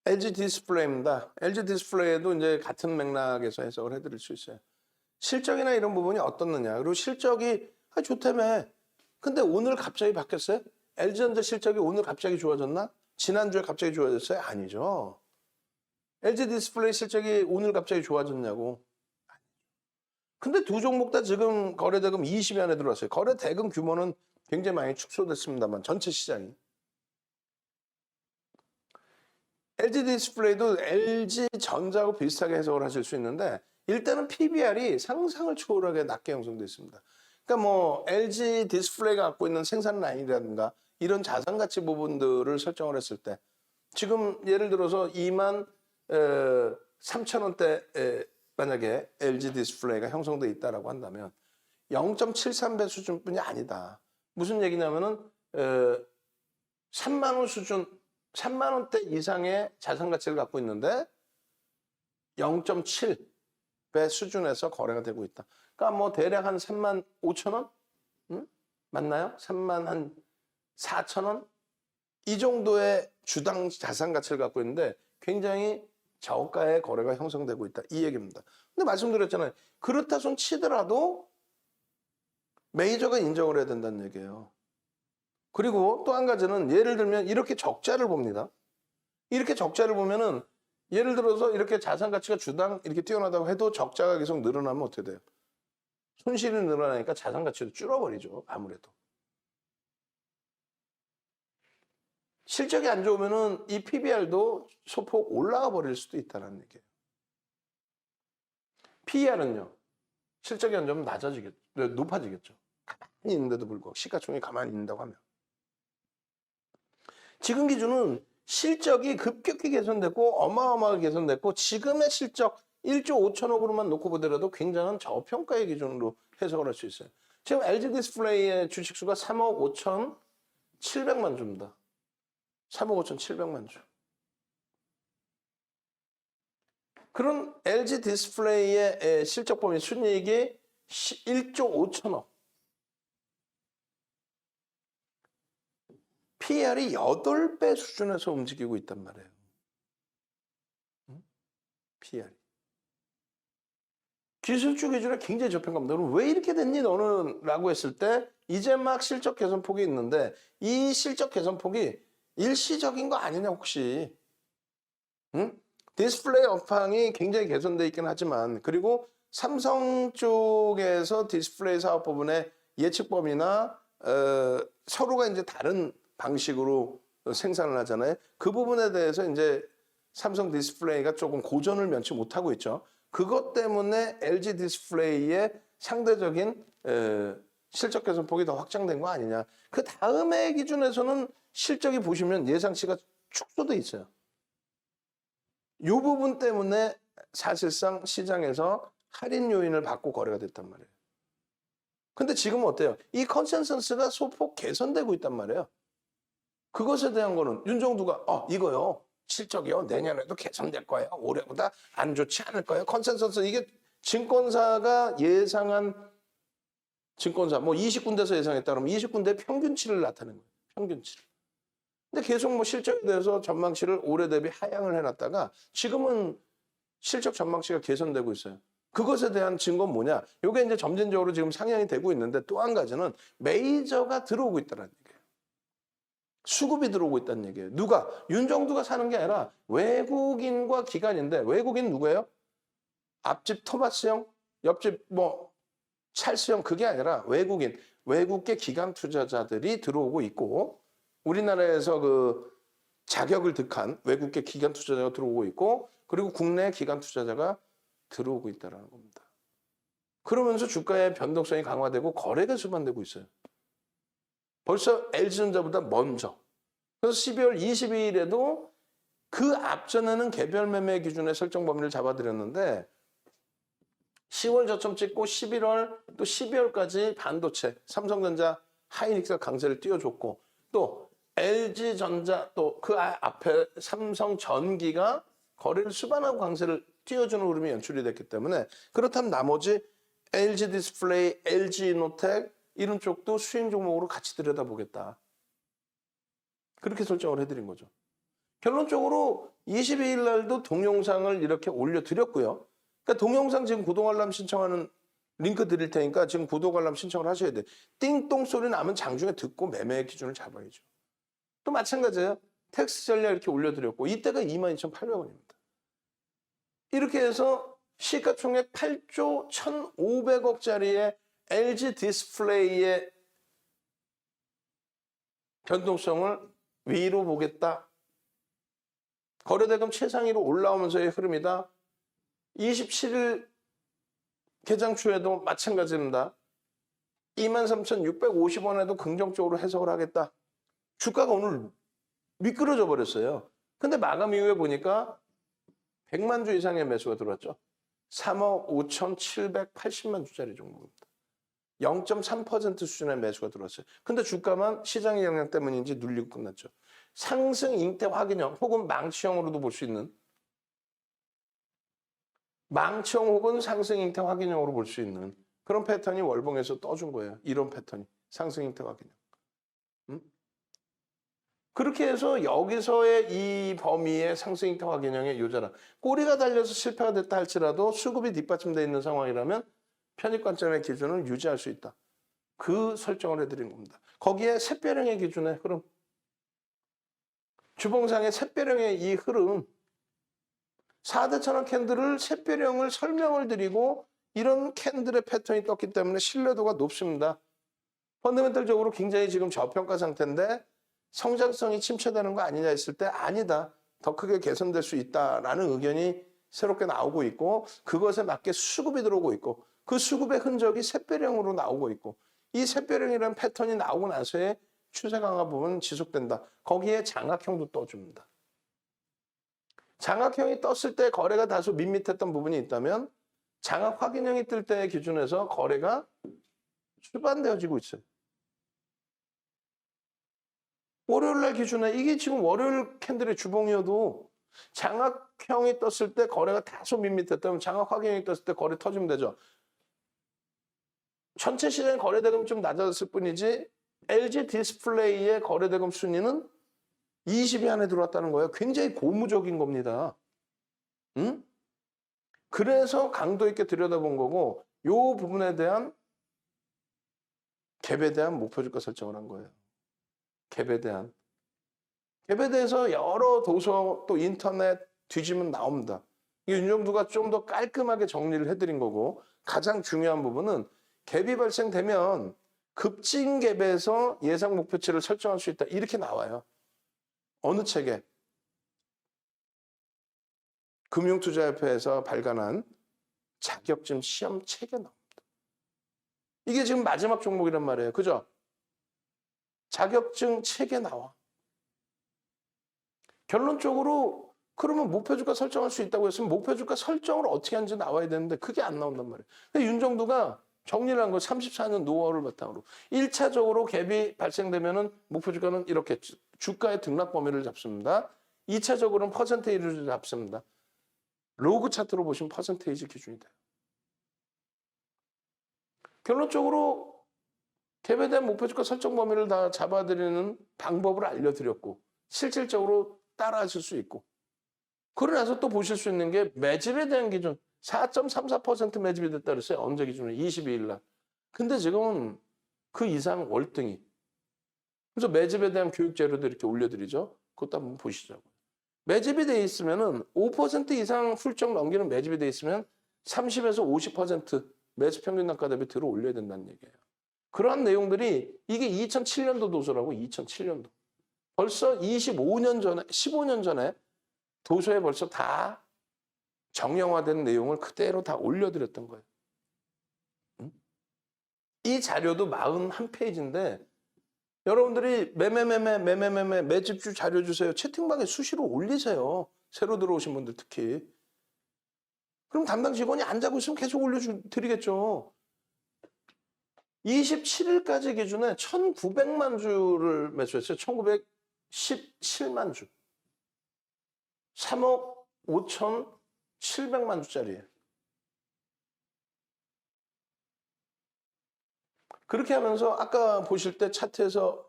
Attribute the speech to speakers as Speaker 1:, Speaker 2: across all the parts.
Speaker 1: LG 디스플레이입니다. LG 디스플레이도 이제 같은 맥락에서 해석을 해드릴 수 있어요. 실적이나 이런 부분이 어떻느냐. 그리고 실적이 좋다며. 근데 오늘 갑자기 바뀌었어요? LG전자 실적이 오늘 갑자기 좋아졌나? 지난주에 갑자기 좋아졌어요? 아니죠. LG 디스플레이 실적이 오늘 갑자기 좋아졌냐고. 근데 두 종목 다 지금 거래대금 20위 안에 들어왔어요. 거래대금 규모는 굉장히 많이 축소됐습니다만 전체 시장이. LG 디스플레이도 LG전자하고 비슷하게 해석을 하실 수 있는데 일단은 PBR이 상상을 초월하게 낮게 형성되어 있습니다. 그러니까 뭐 LG 디스플레이가 갖고 있는 생산 라인이라든가 이런 자산 가치 부분들을 설정을 했을 때 지금 예를 들어서 2만 3천 원대 만약에 LG 디스플레이가 형성돼 있다라고 한다면 0.73배 수준뿐이 아니다. 무슨 얘기냐면은 3만 원 수준, 3만 원대 이상의 자산 가치를 갖고 있는데 0.7배 수준에서 거래가 되고 있다. 그러니까 뭐 대략 한 3만 5천 원? 응? 맞나요? 3만 한 4천 원? 이 정도의 주당 자산 가치를 갖고 있는데 굉장히 저가의 거래가 형성되고 있다. 이 얘기입니다. 근데 말씀드렸잖아요. 그렇다 손 치더라도 메이저가 인정을 해야 된다는 얘기예요. 그리고 또 한 가지는 예를 들면 이렇게 적자를 봅니다. 이렇게 적자를 보면은 예를 들어서 이렇게 자산 가치가 주당 이렇게 뛰어나다고 해도 적자가 계속 늘어나면 어떻게 돼요? 손실이 늘어나니까 자산 가치도 줄어버리죠. 아무래도. 실적이 안 좋으면은 이 PBR도 소폭 올라가 버릴 수도 있다는 얘기예요. PER은요. 실적이 안 좋으면 낮아지겠죠. 높아지겠죠. 가만히 있는데도 불구하고 시가총액이 가만히 있는다고 하면. 지금 기준은 실적이 급격히 개선됐고 어마어마하게 개선됐고 지금의 실적 1조 5천억으로만 놓고 보더라도 굉장한 저평가의 기준으로 해석을 할 수 있어요. 지금 LG 디스플레이의 주식수가 3억 5천 7백만 주입니다. 3억 5천 7백만 주. 그런 LG 디스플레이의 실적 범위 순이익이 1조 5천억. PER이 8배 수준에서 움직이고 있단 말이에요. PER이. 기술주 기준에 굉장히 저평가입니다. 그럼 왜 이렇게 됐니 너는? 라고 했을 때 이제 막 실적 개선폭이 있는데 이 실적 개선폭이 일시적인 거 아니냐 혹시. 응? 디스플레이 업황이 굉장히 개선되어 있긴 하지만 그리고 삼성 쪽에서 디스플레이 사업 부분의 예측 범위나 서로가 이제 다른 방식으로 생산을 하잖아요. 그 부분에 대해서 이제 삼성 디스플레이가 조금 고전을 면치 못하고 있죠. 그것 때문에 LG 디스플레이의 상대적인 실적 개선폭이 더 확장된 거 아니냐. 그 다음의 기준에서는 실적이 보시면 예상치가 축소돼 있어요. 이 부분 때문에 사실상 시장에서 할인 요인을 받고 거래가 됐단 말이에요. 근데 지금은 어때요? 이 컨센서스가 소폭 개선되고 있단 말이에요. 그것에 대한 거는 윤정두가 이거요. 실적이요. 내년에도 개선될 거예요. 올해보다 안 좋지 않을 거예요. 컨센서스 이게 증권사가 예상한 증권사 뭐 20군데서 예상했다 그러면 20군데 평균치를 나타낸 거예요. 평균치를. 근데 계속 뭐 실적에 대해서 전망치를 올해 대비 하향을 해놨다가 지금은 실적 전망치가 개선되고 있어요. 그것에 대한 증거는 뭐냐? 이게 이제 점진적으로 지금 상향이 되고 있는데 또 한 가지는 메이저가 들어오고 있다는 얘기예요. 수급이 들어오고 있다는 얘기예요. 누가? 윤정두가 사는 게 아니라 외국인과 기관인데 외국인 누구예요? 앞집 토마스 형, 옆집 뭐 찰스 형 그게 아니라 외국인, 외국계 기관 투자자들이 들어오고 있고 우리나라에서 그 자격을 득한 외국계 기관 투자자가 들어오고 있고 그리고 국내 기관 투자자가 들어오고 있다는 겁니다. 그러면서 주가의 변동성이 강화되고 거래가 수반되고 있어요. 벌써 LG전자보다 먼저. 그래서 12월 22일에도 그 앞전에는 개별 매매 기준의 설정 범위를 잡아드렸는데 10월 저점 찍고 11월 또 12월까지 반도체, 삼성전자, 하이닉스가 강세를 띄워줬고 또 LG전자 또 그 앞에 삼성전기가 거래를 수반하고 강세를 띄워주는 흐름이 연출이 됐기 때문에 그렇다면 나머지 LG 디스플레이, LG 이노텍 이런 쪽도 수행 종목으로 같이 들여다보겠다. 그렇게 설정을 해드린 거죠. 결론적으로 22일 날도 동영상을 이렇게 올려드렸고요. 그러니까 동영상 지금 구독 알람 신청하는 링크 드릴 테니까 지금 구독 알람 신청을 하셔야 돼요. 띵동 소리 나면 장중에 듣고 매매 기준을 잡아야죠. 또 마찬가지예요. 텍스 전략 이렇게 올려드렸고 이때가 22,800원입니다. 이렇게 해서 시가총액 8조 1,500억짜리의 LG 디스플레이의 변동성을 위로 보겠다. 거래대금 최상위로 올라오면서의 흐름이다. 27일 개장 추에도 마찬가지입니다. 23,650원에도 긍정적으로 해석을 하겠다. 주가가 오늘 미끄러져 버렸어요. 근데 마감 이후에 보니까 100만 주 이상의 매수가 들어왔죠. 3억 5,780만 주짜리 종목입니다. 0.3% 수준의 매수가 들어왔어요. 근데 주가만 시장의 영향 때문인지 눌리고 끝났죠. 상승 잉태 확인형 혹은 망치형으로도 볼 수 있는 망치형 혹은 상승 잉태 확인형으로 볼 수 있는 그런 패턴이 월봉에서 떠준 거예요. 이런 패턴이 상승 잉태 확인형. 그렇게 해서 여기서의 이 범위의 상승 잉태 확인형의 요자라 꼬리가 달려서 실패가 됐다 할지라도 수급이 뒷받침되어 있는 상황이라면 편입 관점의 기준을 유지할 수 있다. 그 설정을 해드린 겁니다. 거기에 샛별형의 기준의 흐름, 주봉상의 샛별형의 이 흐름, 4대 천원 캔들을 샛별형을 설명을 드리고 이런 캔들의 패턴이 떴기 때문에 신뢰도가 높습니다. 펀더멘털적으로 굉장히 지금 저평가 상태인데 성장성이 침체되는 거 아니냐 했을 때 아니다. 더 크게 개선될 수 있다라는 의견이 새롭게 나오고 있고 그것에 맞게 수급이 들어오고 있고 그 수급의 흔적이 샛별형으로 나오고 있고 이 샛별형이라는 패턴이 나오고 나서의 추세 강화 부분은 지속된다. 거기에 장악형도 떠줍니다. 장악형이 떴을 때 거래가 다소 밋밋했던 부분이 있다면 장악 확인형이 뜰 때의 기준에서 거래가 출발되어지고 있어요. 월요일날 기준에 이게 지금 월요일 캔들의 주봉이어도 장악형이 떴을 때 거래가 다소 밋밋했다면 장악 확인형이 떴을 때 거래 터지면 되죠. 전체 시장 거래대금 좀 낮아졌을 뿐이지 LG 디스플레이의 거래대금 순위는 20위 안에 들어왔다는 거예요. 굉장히 고무적인 겁니다. 응? 그래서 강도 있게 들여다본 거고 이 부분에 대한 갭에 대한 목표주가 설정을 한 거예요. 갭에 대해서 여러 도서 또 인터넷 뒤지면 나옵니다. 윤정두가 좀 더 깔끔하게 정리를 해드린 거고 가장 중요한 부분은 갭이 발생되면 급진 갭에서 예상 목표치를 설정할 수 있다. 이렇게 나와요. 어느 책에? 금융투자협회에서 발간한 자격증 시험 책에 나옵니다. 이게 지금 마지막 종목이란 말이에요. 그죠? 자격증 책에 나와. 결론적으로 그러면 목표주가 설정할 수 있다고 했으면 목표주가 설정을 어떻게 하는지 나와야 되는데 그게 안 나온단 말이에요. 근데 윤정두가 정리를 한 거 34년 노하우를 바탕으로 1차적으로 갭이 발생되면은 목표주가는 이렇게 주가의 등락 범위를 잡습니다. 2차적으로는 퍼센테이지를 잡습니다. 로그 차트로 보시면 퍼센테이지 기준이 돼요. 결론적으로 갭에 대한 목표주가 설정 범위를 다 잡아드리는 방법을 알려드렸고 실질적으로 따라하실 수 있고 그러고 나서 또 보실 수 있는 게 매집에 대한 기준 4.34% 매집이 됐다 그랬어요. 언제 기준으로? 22일 날. 근데 지금은 그 이상 월등히. 그래서 매집에 대한 교육 자료도 이렇게 올려드리죠. 그것도 한번 보시자고요. 매집이 돼 있으면은 5% 이상 훌쩍 넘기는 매집이 돼 있으면 30에서 50% 매수 평균 단가 대비 들어 올려야 된다는 얘기예요. 그러한 내용들이 이게 2007년도 도서라고 2007년도. 벌써 25년 전에 15년 전에 도서에 벌써 다 정형화된 내용을 그대로 다 올려드렸던 거예요. 이 자료도 41페이지인데 여러분들이 매집주 자료 주세요. 채팅방에 수시로 올리세요. 새로 들어오신 분들 특히. 그럼 담당 직원이 안 자고 있으면 계속 올려드리겠죠. 27일까지 기준에 1,900만 주를 매수했어요. 1,917만 주. 3억 5,700만 주짜리예요. 그렇게 하면서 아까 보실 때 차트에서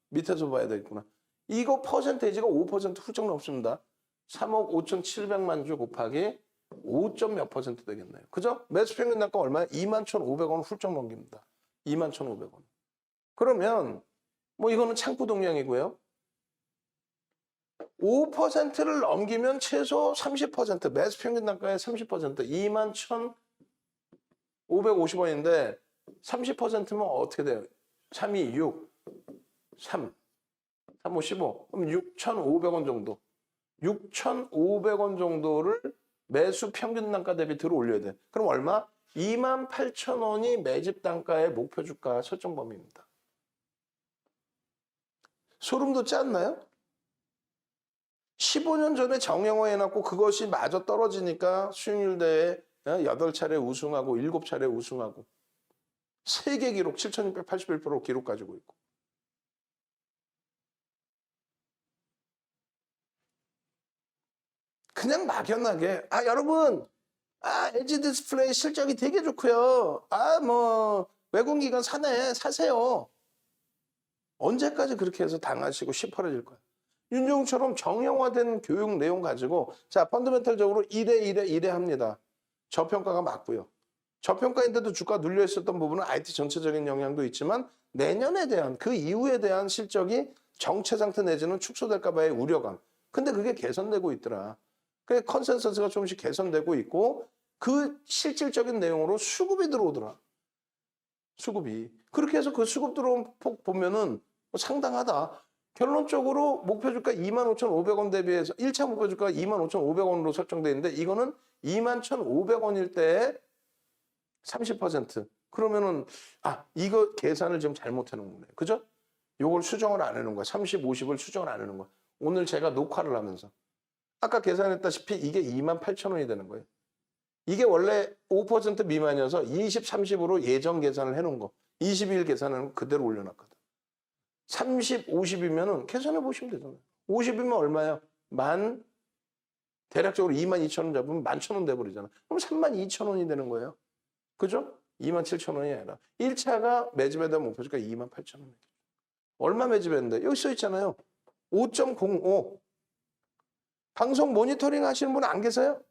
Speaker 1: 밑에서 봐야 되겠구나. 이거 퍼센테이지가 5% 훌쩍 넘습니다. 3억 5,700만 주 곱하기 5점 몇 퍼센트 되겠네요. 그죠? 매수 평균 단가 얼마야? 21,500원 훌쩍 넘깁니다. 21,500원. 그러면 뭐 이거는 창구 동량이고요. 5%를 넘기면 최소 30%, 매수 평균 단가의 30%, 21,550원인데 30%면 어떻게 돼요? 3, 2, 6, 3, 3, 5, 15. 그럼 6,500원 정도. 6,500원 정도를 매수 평균 단가 대비 들어 올려야 돼. 그럼 얼마? 28,000원이 매집 단가의 목표 주가 설정 범위입니다. 소름 돋지 않나요? 15년 전에 정형화 해놨고 그것이 마저 떨어지니까 수익률 대회 8차례 우승하고 7차례 우승하고 세계 기록 7,681% 기록 가지고 있고. 그냥 막연하게 여러분 LG 디스플레이 실적이 되게 좋고요. 뭐 외국기관 사세요. 언제까지 그렇게 해서 당하시고 시퍼러질 거야. 윤종처럼 정형화된 교육 내용 가지고 자 펀더멘털적으로 이래 합니다. 저평가가 맞고요. 저평가인데도 주가 눌려 있었던 부분은 IT 전체적인 영향도 있지만 내년에 대한 그 이후에 대한 실적이 정체 상태 내지는 축소될까 봐의 우려감. 근데 그게 개선되고 있더라. 그게 컨센서스가 조금씩 개선되고 있고 그 실질적인 내용으로 수급이 들어오더라. 수급이. 그렇게 해서 그 수급 들어온 폭 보면은 상당하다. 결론적으로 목표 주가 25,500원 대비해서 1차 목표 주가가 25,500원으로 설정되어 있는데 이거는 21,500원일 때 30%. 그러면은 이거 계산을 좀 잘못해 놓은 거네요. 그죠? 요걸 수정을 안 해놓은 거야. 30, 50을 수정을 안 해놓은 거야. 오늘 제가 녹화를 하면서. 아까 계산했다시피 이게 28,000원이 되는 거예요. 이게 원래 5% 미만이어서 20, 30으로 예정 계산을 해놓은 거. 22일 계산은 그대로 올려놨거든. 30, 50이면은 계산해 보시면 되잖아요. 50이면 얼마야? 대략적으로 22,000원 잡으면 11,000원 돼버리잖아. 그럼 32,000원이 되는 거예요. 그죠? 27,000원이 아니라 1차가 매집에 대한 목표주가 28,000원. 얼마 매집했는데? 여기 써 있잖아요. 5.05. 방송 모니터링 하시는 분 안 계세요?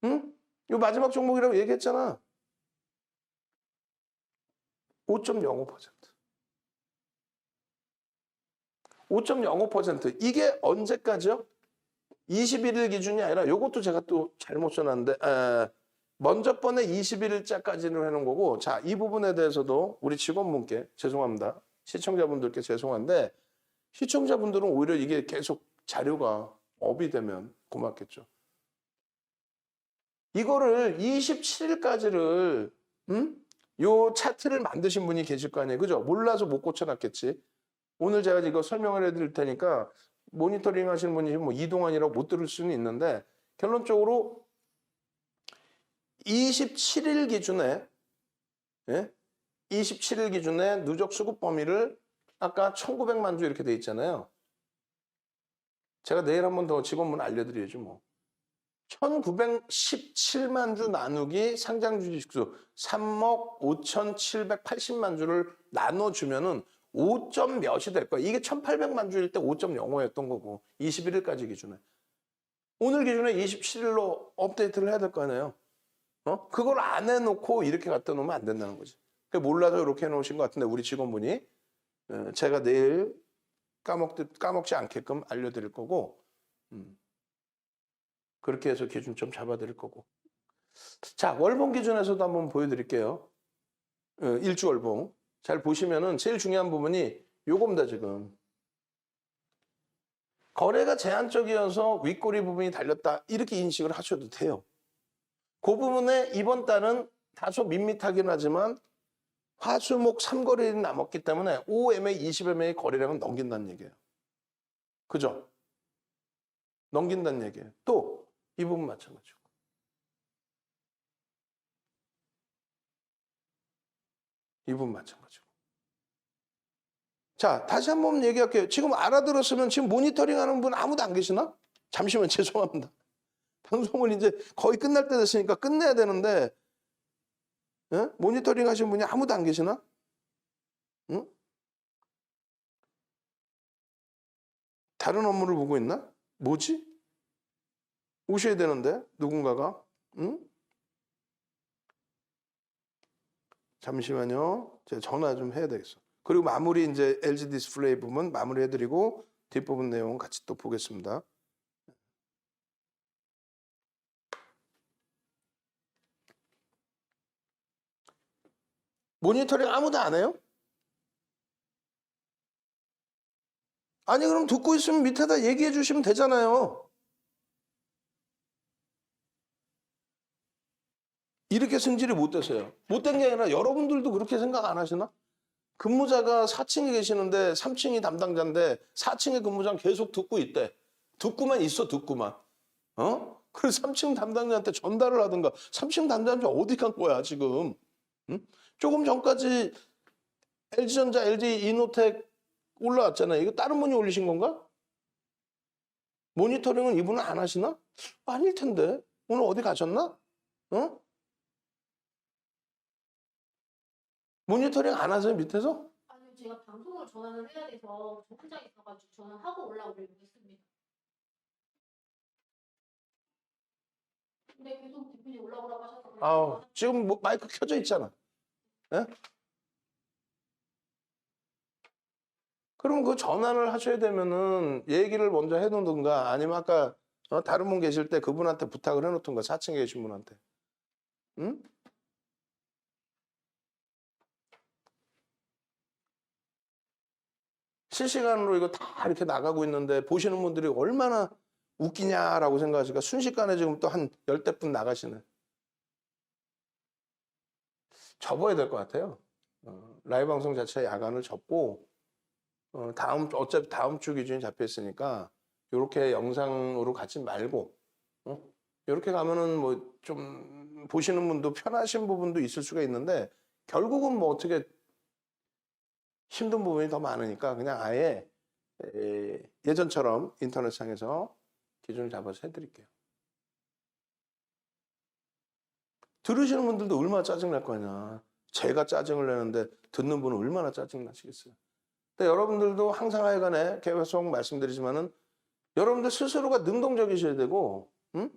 Speaker 1: 응? 요 마지막 종목이라고 얘기했잖아. 5.05%. 5.05%. 이게 언제까지요? 21일 기준이 아니라 요것도 제가 또 잘못 써놨는데 먼저 번에 21일자까지는 해놓은 거고 자, 이 부분에 대해서도 우리 직원분께 죄송합니다. 시청자분들께 죄송한데 시청자분들은 오히려 이게 계속 자료가 업이 되면 고맙겠죠. 이거를 27일까지를 요 차트를 만드신 분이 계실 거 아니에요. 그죠? 몰라서 못 고쳐놨겠지. 오늘 제가 이거 설명을 해드릴 테니까 모니터링 하시는 분이 뭐 이동환이라고 못 들을 수는 있는데 결론적으로 27일 기준에 27일 기준에 누적 수급 범위를 아까 1,900만 주 이렇게 돼 있잖아요. 제가 내일 한번 더 직원분 알려드려야죠 뭐. 1,917만 주 나누기 상장 주식수 3억 5,780만 주를 나눠주면은 5점 몇이 될 거야. 이게 1,800만 주일 때 5.05였던 거고 21일까지 기준에. 오늘 기준에 27일로 업데이트를 해야 될 거 아니에요. 그걸 안 해놓고 이렇게 갖다 놓으면 안 된다는 거지. 몰라서 이렇게 해놓으신 것 같은데 우리 직원분이 제가 내일 까먹지 않게끔 알려드릴 거고 그렇게 해서 기준점 잡아드릴 거고. 자, 월봉 기준에서도 한번 보여드릴게요. 일주 월봉. 잘 보시면은 제일 중요한 부분이 요겁니다, 지금. 거래가 제한적이어서 윗꼬리 부분이 달렸다. 이렇게 인식을 하셔도 돼요. 그 부분에 이번 달은 다소 밋밋하긴 하지만 화수목 3거래일이 남았기 때문에 5MA, 20MA 거래량은 넘긴다는 얘기예요. 그죠? 넘긴다는 얘기예요. 또 이 부분 마찬가지고. 이 부분 마찬가지고. 자, 다시 한번 얘기할게요. 지금 알아들었으면 지금 모니터링 하는 분 아무도 안 계시나? 잠시만 죄송합니다. 방송을 이제 거의 끝날 때 됐으니까 끝내야 되는데 모니터링 하시는 분이 아무도 안 계시나? 응? 다른 업무를 보고 있나? 뭐지? 오셔야 되는데 누군가가. 응? 잠시만요. 제가 전화 좀 해야 되겠어. 그리고 마무리 이제 LG 디스플레이 부분 마무리해드리고 뒷부분 내용 같이 또 보겠습니다. 모니터링 아무도 안 해요? 아니 그럼 듣고 있으면 밑에다 얘기해 주시면 되잖아요. 이렇게 승질이 못 돼서요. 못된 게 아니라 여러분들도 그렇게 생각 안 하시나? 근무자가 4층에 계시는데 3층이 담당자인데 4층에 근무자는 계속 듣고 있대. 듣고만 있어, 듣고만. 어? 그래서 3층 담당자한테 전달을 하든가. 3층 담당자 어디 간 거야, 지금? 응? 조금 전까지 LG전자, LG이노텍 올라왔잖아요. 이거 다른 분이 올리신 건가? 모니터링은 이분은 안 하시나? 아닐 텐데. 오늘 어디 가셨나? 어? 모니터링 안 하세요, 밑에서?
Speaker 2: 아니요, 제가 방송을 전환을 해야 돼서 저 혼자 있어가지고 전환하고 올라오려고 했습니다. 근데 계속 대표님 올라오라고 하셔서
Speaker 1: 아우, 지금 뭐 마이크 켜져 있잖아. 예? 그럼 그 전환을 하셔야 되면은 얘기를 먼저 해놓든가 아니면 아까 다른 분 계실 때 그분한테 부탁을 해놓든가 4층에 계신 분한테. 응? 실시간으로 이거 다 이렇게 나가고 있는데 보시는 분들이 얼마나 웃기냐라고 생각하시니까 순식간에 지금 또 한 10대 분 나가시네. 접어야 될 것 같아요. 라이브 방송 자체 야간을 접고 어차피 다음 주 기준이 잡혀 있으니까 이렇게 영상으로 가지 말고 이렇게 가면은 뭐 좀 보시는 분도 편하신 부분도 있을 수가 있는데 결국은 뭐 어떻게 힘든 부분이 더 많으니까 그냥 아예 예전처럼 인터넷상에서 기준을 잡아서 해드릴게요. 들으시는 분들도 얼마나 짜증날 거냐. 제가 짜증을 내는데 듣는 분은 얼마나 짜증나시겠어요. 근데 여러분들도 항상 하여간에 계속 말씀드리지만은 여러분들 스스로가 능동적이셔야 되고, 응?